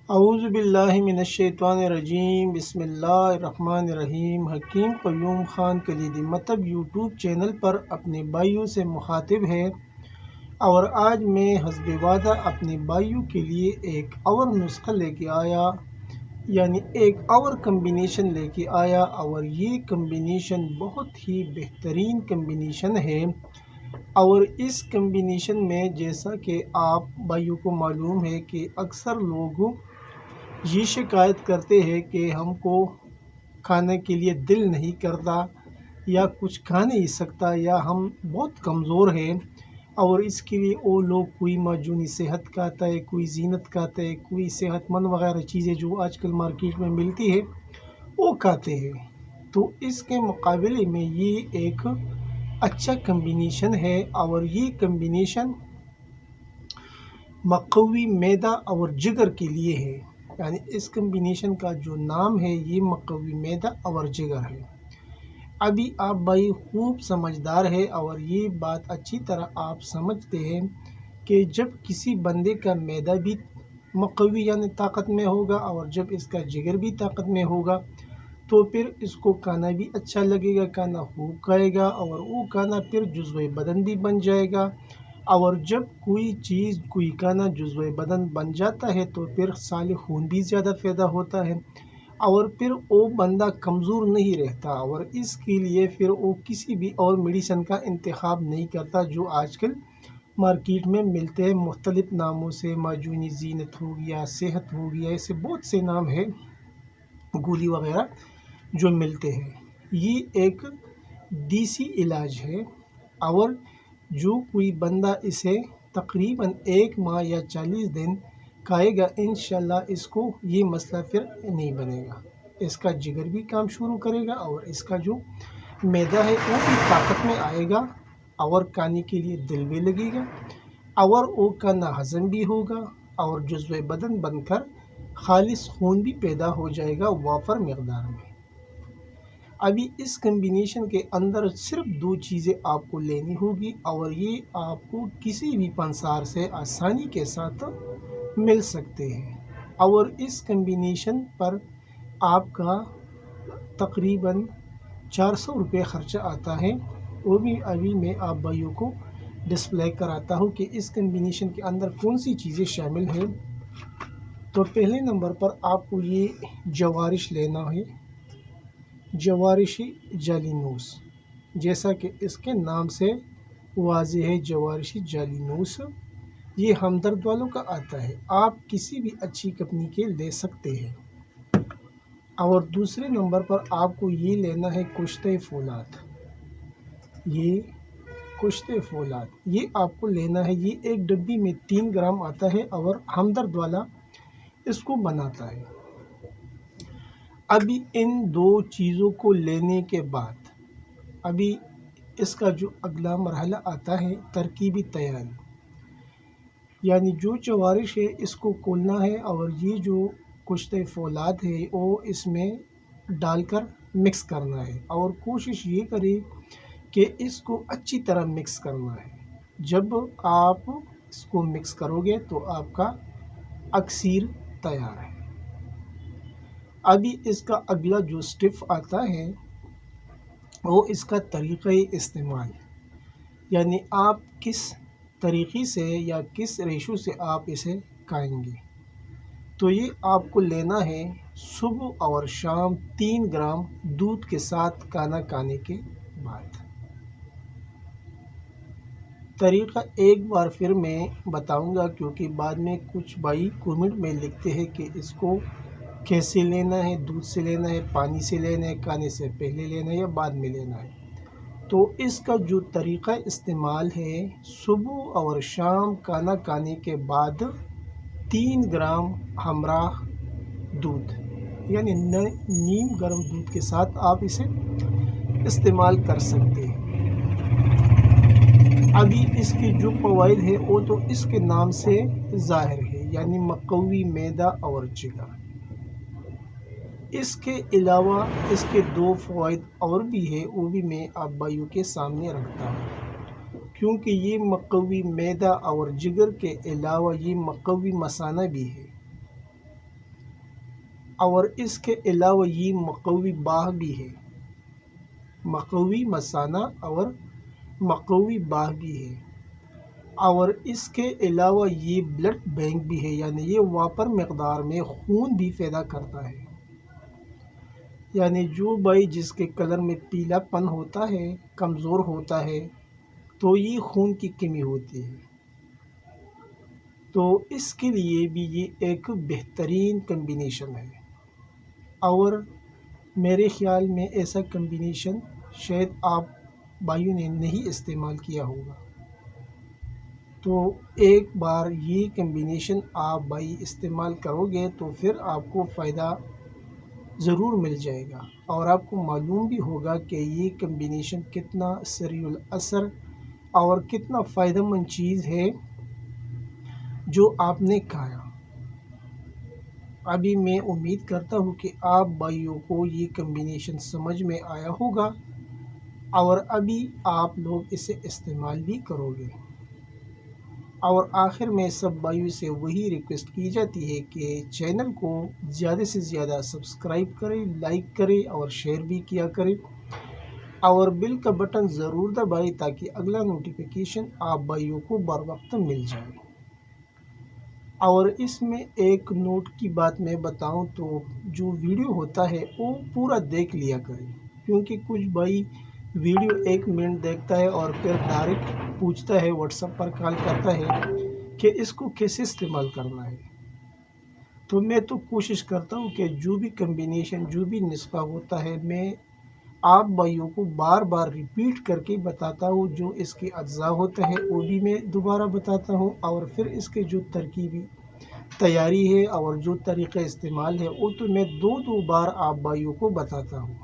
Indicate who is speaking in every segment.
Speaker 1: اعوذ باللہ من الشیطان الرجیم، بسم اللہ الرحمن الرحیم۔ حکیم قیوم خان کلیدی مطب یوٹیوب چینل پر اپنے بھائیوں سے مخاطب ہے، اور آج میں حسب وعدہ اپنے بھائیوں کے لیے ایک اور نسخہ لے کے آیا، یعنی ایک اور کمبینیشن لے کے آیا، اور یہ کمبینیشن بہت ہی بہترین کمبینیشن ہے۔ اور اس کمبینیشن میں جیسا کہ آپ بھائیوں کو معلوم ہے کہ اکثر لوگ یہ شکایت کرتے ہیں کہ ہم کو کھانے کے لیے دل نہیں کرتا، یا کچھ کھا نہیں سکتا، یا ہم بہت کمزور ہیں، اور اس کے لیے وہ لوگ کوئی معجونی صحت کھاتا ہے، کوئی زینت کھاتا ہے، کوئی صحت مند وغیرہ چیزیں جو آج کل مارکیٹ میں ملتی ہے وہ کھاتے ہیں۔ تو اس کے مقابلے میں یہ ایک اچھا کمبینیشن ہے، اور یہ کمبینیشن مقوی معدہ اور جگر کے لیے ہے۔ یعنی اس کمبینیشن کا جو نام ہے یہ مقوی معدہ اور جگر ہے۔ ابھی آپ بھائی خوب سمجھدار ہے، اور یہ بات اچھی طرح آپ سمجھتے ہیں کہ جب کسی بندے کا معدہ بھی مقوی یعنی طاقت میں ہوگا، اور جب اس کا جگر بھی طاقت میں ہوگا، تو پھر اس کو کھانا بھی اچھا لگے گا، کھانا خوب کھائے گا، اور وہ کھانا پھر جزوِ بدن بھی بن جائے گا۔ اور جب کوئی چیز کوئی کھانا جزوِ بدن بن جاتا ہے تو پھر سال خون بھی زیادہ پیدا ہوتا ہے، اور پھر وہ بندہ کمزور نہیں رہتا، اور اس کے لیے پھر وہ کسی بھی اور میڈیسن کا انتخاب نہیں کرتا جو آج کل مارکیٹ میں ملتے ہیں مختلف ناموں سے، معجونی زینت ہو گیا، صحت ہو گیا، ایسے بہت سے نام ہیں گولی وغیرہ جو ملتے ہیں۔ یہ ایک دیسی علاج ہے، اور جو کوئی بندہ اسے تقریباً 1 ماہ یا 40 دن کھائے گا، انشاءاللہ اس کو یہ مسئلہ پھر نہیں بنے گا۔ اس کا جگر بھی کام شروع کرے گا، اور اس کا جو معدہ ہے وہ بھی طاقت میں آئے گا، اور کھانے کے لیے دل بھی لگے گا، اور وہ کھانا ہضم بھی ہوگا، اور جزوِ بدن بن کر خالص خون بھی پیدا ہو جائے گا وافر مقدار میں۔ ابھی اس کمبینیشن کے اندر صرف 2 چیزیں آپ کو لینی ہوگی، اور یہ آپ کو کسی بھی پنسار سے آسانی کے ساتھ مل سکتے ہیں، اور اس کمبینیشن پر آپ کا تقریباً 400 روپے خرچہ آتا ہے۔ وہ بھی ابھی میں آپ بھائیوں کو ڈسپلے کراتا ہوں کہ اس کمبینیشن کے اندر کون سی چیزیں شامل ہیں۔ تو پہلے نمبر پر آپ کو یہ جوارش لینا ہے، جوارشی جالینوس، جیسا کہ اس کے نام سے واضح ہے، جوارشی جالینوس۔ یہ ہمدرد والوں کا آتا ہے، آپ کسی بھی اچھی کمپنی کے لے سکتے ہیں۔ اور دوسرے نمبر پر آپ کو یہ لینا ہے کشتۂ فولاد۔ یہ کشتۂ فولاد یہ آپ کو لینا ہے، یہ ایک ڈبی میں 3 گرام آتا ہے، اور ہمدرد والا اس کو بناتا ہے۔ ابھی ان 2 چیزوں کو لینے کے بعد ابھی اس کا جو اگلا مرحلہ آتا ہے ترکیبی تیاری، یعنی جو جوارش ہے اس کو کھولنا ہے، اور یہ جو کشتۂ فولاد ہے وہ اس میں ڈال کر مکس کرنا ہے، اور کوشش یہ کرے کہ اس کو اچھی طرح مکس کرنا ہے۔ جب آپ اس کو مکس کرو گے تو آپ کا اکسیر تیار ہے۔ ابھی اس کا اگلا جو سٹیپ آتا ہے وہ اس کا طریقہ استعمال، یعنی آپ کس طریقے سے یا کس ریشو سے آپ اسے کھائیں گے۔ تو یہ آپ کو لینا ہے صبح اور شام 3 گرام دودھ کے ساتھ کھانا کھانے کے بعد۔ طریقہ ایک بار پھر میں بتاؤں گا، کیونکہ بعد میں کچھ بھائی کومنٹ میں لکھتے ہیں کہ اس کو کیسے لینا ہے، دودھ سے لینا ہے، پانی سے لینا ہے، کھانے سے پہلے لینا ہے یا بعد میں لینا ہے۔ تو اس کا جو طریقہ استعمال ہے، صبح اور شام کھانا کھانے کے بعد 3 گرام ہمراہ دودھ، یعنی نیم گرم دودھ کے ساتھ آپ اسے استعمال کر سکتے ہیں۔ ابھی اس کی جو فوائد ہے وہ تو اس کے نام سے ظاہر ہے، یعنی مقوی معدہ اور جگر۔ اس کے علاوہ اس کے 2 فوائد اور بھی ہے، وہ بھی میں آپ بھائیوں کے سامنے رکھتا ہوں، کیونکہ یہ مقوی معدہ اور جگر کے علاوہ یہ مقوی مثانہ بھی ہے۔ اور اس کے علاوہ یہ مقوی باہ بھی ہے، مقوی مثانہ اور مقوی باہ بھی ہے، اور اس کے علاوہ یہ بلڈ بینک بھی ہے، یعنی یہ واپر مقدار میں خون بھی پیدا کرتا ہے۔ یعنی جو بھائی جس کے کلر میں پیلا پن ہوتا ہے، کمزور ہوتا ہے، تو یہ خون کی کمی ہوتی ہے، تو اس کے لیے بھی یہ ایک بہترین کمبینیشن ہے، اور میرے خیال میں ایسا کمبینیشن شاید آپ بھائیوں نے نہیں استعمال کیا ہوگا۔ تو ایک بار یہ کمبینیشن آپ بھائی استعمال کرو گے تو پھر آپ کو فائدہ ضرور مل جائے گا، اور آپ کو معلوم بھی ہوگا کہ یہ کمبینیشن کتنا سریع الاثر اور کتنا فائدہ مند چیز ہے جو آپ نے کھایا۔ ابھی میں امید کرتا ہوں کہ آپ بھائیوں کو یہ کمبینیشن سمجھ میں آیا ہوگا، اور ابھی آپ لوگ اسے استعمال بھی کرو گے۔ اور آخر میں سب بھائیوں سے وہی ریکویسٹ کی جاتی ہے کہ چینل کو زیادہ سے زیادہ سبسکرائب کریں، لائک کریں اور شیئر بھی کیا کریں، اور بیل کا بٹن ضرور دبائیں تاکہ اگلا نوٹیفیکیشن آپ بھائیوں کو بر وقت مل جائے۔ اور اس میں ایک نوٹ کی بات میں بتاؤں تو جو ویڈیو ہوتا ہے وہ پورا دیکھ لیا کریں، کیونکہ کچھ بھائی ویڈیو 1 منٹ دیکھتا ہے اور پھر ڈائریکٹ پوچھتا ہے، واٹس ایپ پر کال کرتا ہے کہ اس کو کیسے استعمال کرنا ہے۔ تو میں تو کوشش کرتا ہوں کہ جو بھی کمبینیشن، جو بھی نسخہ ہوتا ہے، میں آپ بھائیوں کو بار بار ریپیٹ کر کے بتاتا ہوں، جو اس کے اجزاء ہوتا ہے وہ بھی میں دوبارہ بتاتا ہوں، اور پھر اس کے جو ترکیبی تیاری ہے اور جو طریقہ استعمال ہے وہ تو میں دو بار آپ بھائیوں کو بتاتا ہوں۔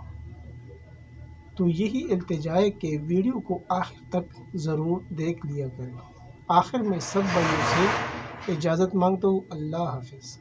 Speaker 1: تو یہی التجا ہے کہ ویڈیو کو آخر تک ضرور دیکھ لیا کریں۔ آخر میں سب بھائیوں سے اجازت مانگتا ہوں۔ اللہ حافظ۔